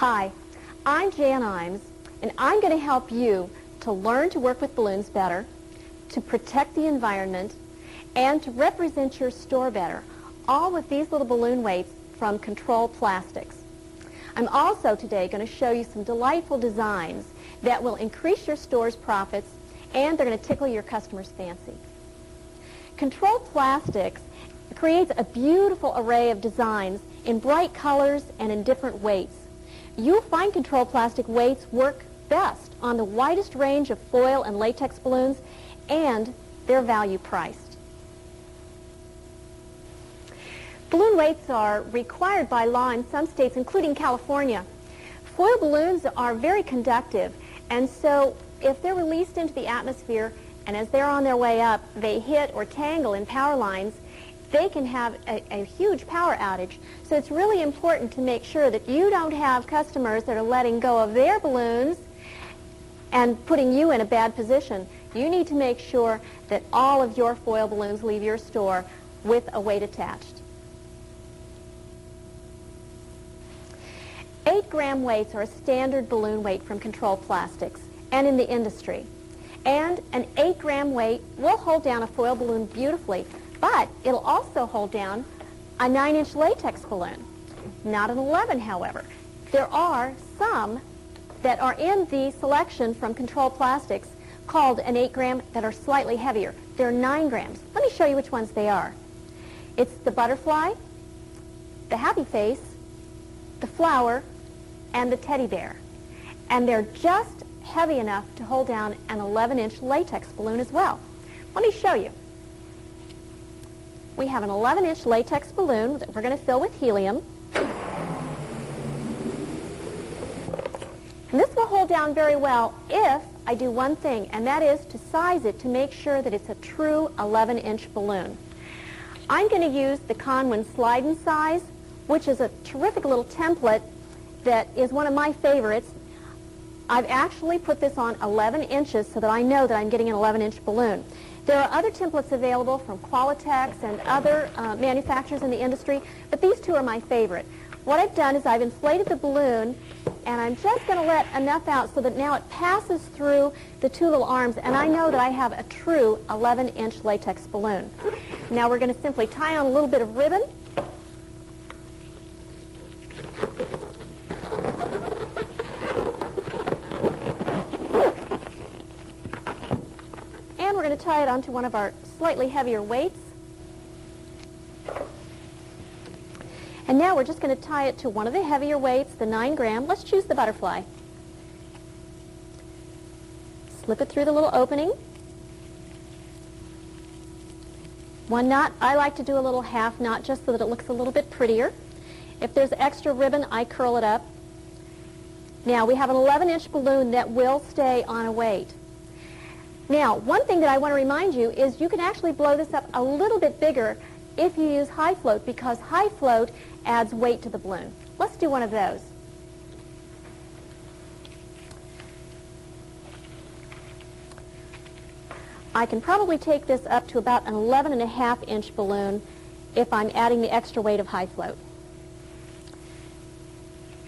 Hi, I'm Jan Imes, and I'm going to help you to learn to work with balloons better, to protect the environment, and to represent your store better, all with these little balloon weights from Control Plastics. I'm also today going to show you some delightful designs that will increase your store's profits, and they're going to tickle your customers' fancy. Control Plastics creates a beautiful array of designs in bright colors and in different weights. You'll find Control Plastic weights work best on the widest range of foil and latex balloons, and they're value priced. Balloon weights are required by law in some states, including California. Foil balloons are very conductive, and so if they're released into the atmosphere and as they're on their way up, they hit or tangle in power lines, they can have a huge power outage. So it's really important to make sure that you don't have customers that are letting go of their balloons and putting you in a bad position. You need to make sure that all of your foil balloons leave your store with a weight attached. 8-gram weights are a standard balloon weight from Control Plastics and in the industry. And an 8-gram weight will hold down a foil balloon beautifully, but it'll also hold down a 9-inch latex balloon. Not an 11, however. There are some that are in the selection from Control Plastics called an 8-gram that are slightly heavier. They're 9 grams. Let me show you which ones they are. It's the butterfly, the happy face, the flower, and the teddy bear. And they're just heavy enough to hold down an 11-inch latex balloon as well. Let me show you. We have an 11-inch latex balloon that we're going to fill with helium. And this will hold down very well if I do one thing, and that is to size it to make sure that it's a true 11-inch balloon. I'm going to use the Conwin Slide-In Size, which is a terrific little template that is one of my favorites. I've actually put this on 11 inches so that I know that I'm getting an 11-inch balloon. There are other templates available from Qualitex and other manufacturers in the industry, but these two are my favorite. What I've done is I've inflated the balloon, and I'm just going to let enough out so that now it passes through the two little arms, and I know that I have a true 11-inch latex balloon. Now we're going to simply tie on a little bit of ribbon. And we're going to tie it onto one of our slightly heavier weights. And now we're just going to tie it to one of the heavier weights, the 9-gram. Let's choose the butterfly. Slip it through the little opening. One knot. I like to do a little half knot just so that it looks a little bit prettier. If there's extra ribbon, I curl it up. Now we have an 11-inch balloon that will stay on a weight. Now, one thing that I want to remind you is you can actually blow this up a little bit bigger if you use high float, because high float adds weight to the balloon. Let's do one of those. I can probably take this up to about an 11.5-inch balloon if I'm adding the extra weight of high float.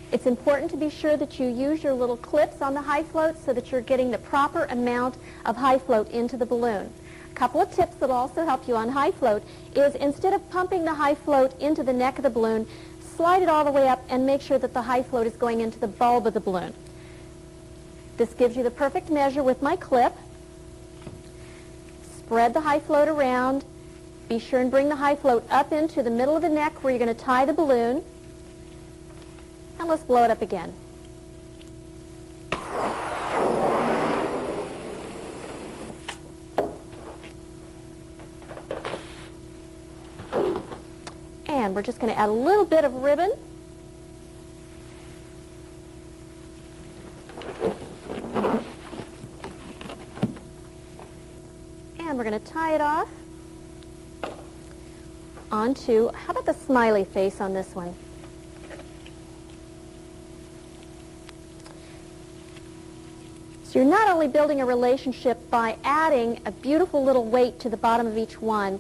It's important to be sure that you use your little clips on the high float so that you're getting the proper amount of high float into the balloon. A couple of tips that will also help you on high float is instead of pumping the high float into the neck of the balloon, slide it all the way up and make sure that the high float is going into the bulb of the balloon. This gives you the perfect measure with my clip. Spread the high float around. Be sure and bring the high float up into the middle of the neck where you're going to tie the balloon. And let's blow it up again. And we're just going to add a little bit of ribbon. And we're going to tie it off onto, how about the smiley face on this one? So you're not only building a relationship by adding a beautiful little weight to the bottom of each one,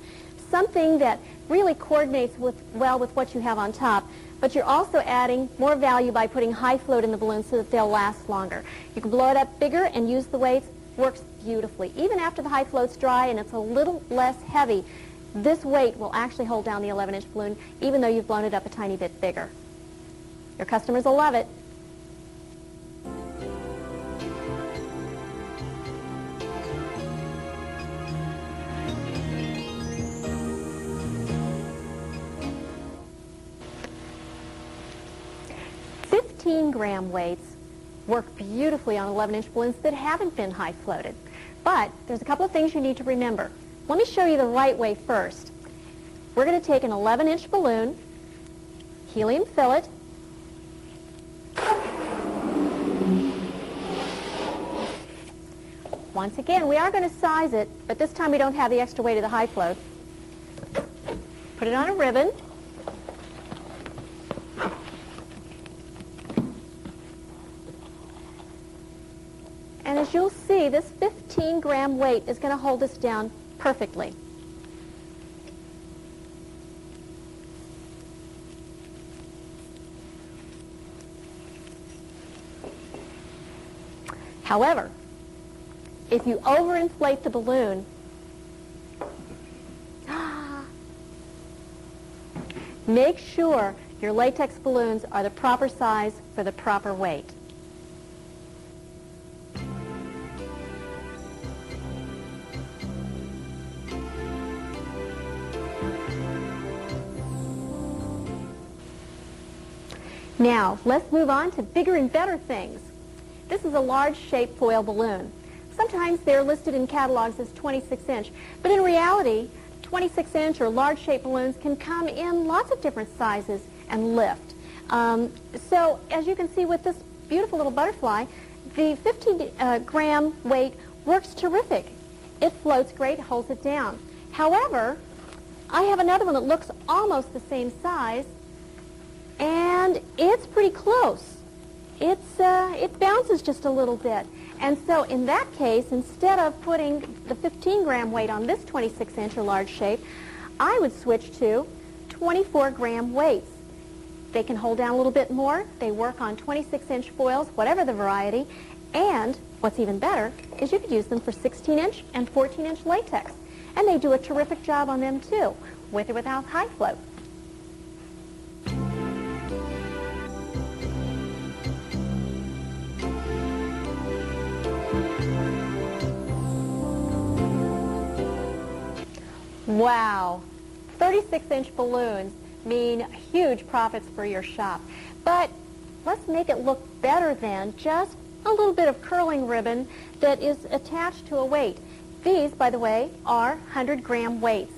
something that really coordinates well with what you have on top, but you're also adding more value by putting high float in the balloon so that they'll last longer. You can blow it up bigger and use the weights. Works beautifully. Even after the high float's dry and it's a little less heavy, this weight will actually hold down the 11-inch balloon even though you've blown it up a tiny bit bigger. Your customers will love it. gram weights work beautifully on 11-inch balloons that haven't been high floated. But there's a couple of things you need to remember. Let me show you the right way first. We're going to take an 11-inch balloon, helium fill it, once again, we are going to size it, but this time we don't have the extra weight of the high float. Put it on a ribbon. And as you'll see, this 15-gram weight is going to hold us down perfectly. However, if you overinflate the balloon, make sure your latex balloons are the proper size for the proper weight. Now, let's move on to bigger and better things. This is a large-shaped foil balloon. Sometimes they're listed in catalogs as 26-inch, but in reality, 26-inch or large-shaped balloons can come in lots of different sizes and lift. So, as you can see with this beautiful little butterfly, the 15-gram weight works terrific. It floats great, holds it down. However, I have another one that looks almost the same size, and it's pretty close. It bounces just a little bit. And so in that case, instead of putting the 15-gram weight on this 26-inch or large shape, I would switch to 24-gram weights. They can hold down a little bit more. They work on 26-inch foils, whatever the variety. And what's even better is you could use them for 16-inch and 14-inch latex. And they do a terrific job on them too, with or without high float. Wow, 36-inch balloons mean huge profits for your shop. But let's make it look better than just a little bit of curling ribbon that is attached to a weight. These, by the way, are 100-gram weights.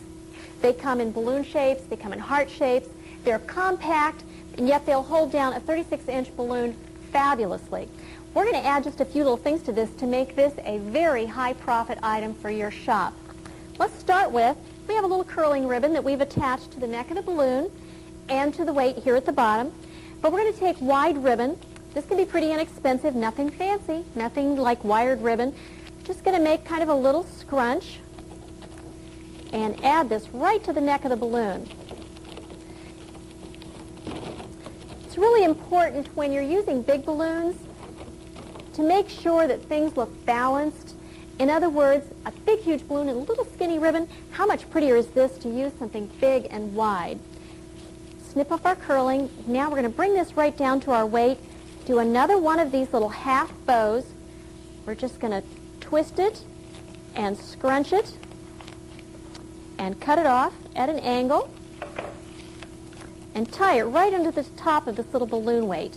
They come in balloon shapes, they come in heart shapes, they're compact, and yet they'll hold down a 36-inch balloon fabulously. We're going to add just a few little things to this to make this a very high-profit item for your shop. Let's start with, we have a little curling ribbon that we've attached to the neck of the balloon and to the weight here at the bottom. But we're going to take wide ribbon. This can be pretty inexpensive, nothing fancy, nothing like wired ribbon. Just going to make kind of a little scrunch and add this right to the neck of the balloon. It's really important when you're using big balloons to make sure that things look balanced. In other words, a big, huge balloon and a little skinny ribbon, how much prettier is this to use something big and wide? Snip off our curling. Now we're going to bring this right down to our weight. Do another one of these little half bows. We're just going to twist it and scrunch it and cut it off at an angle and tie it right under the top of this little balloon weight.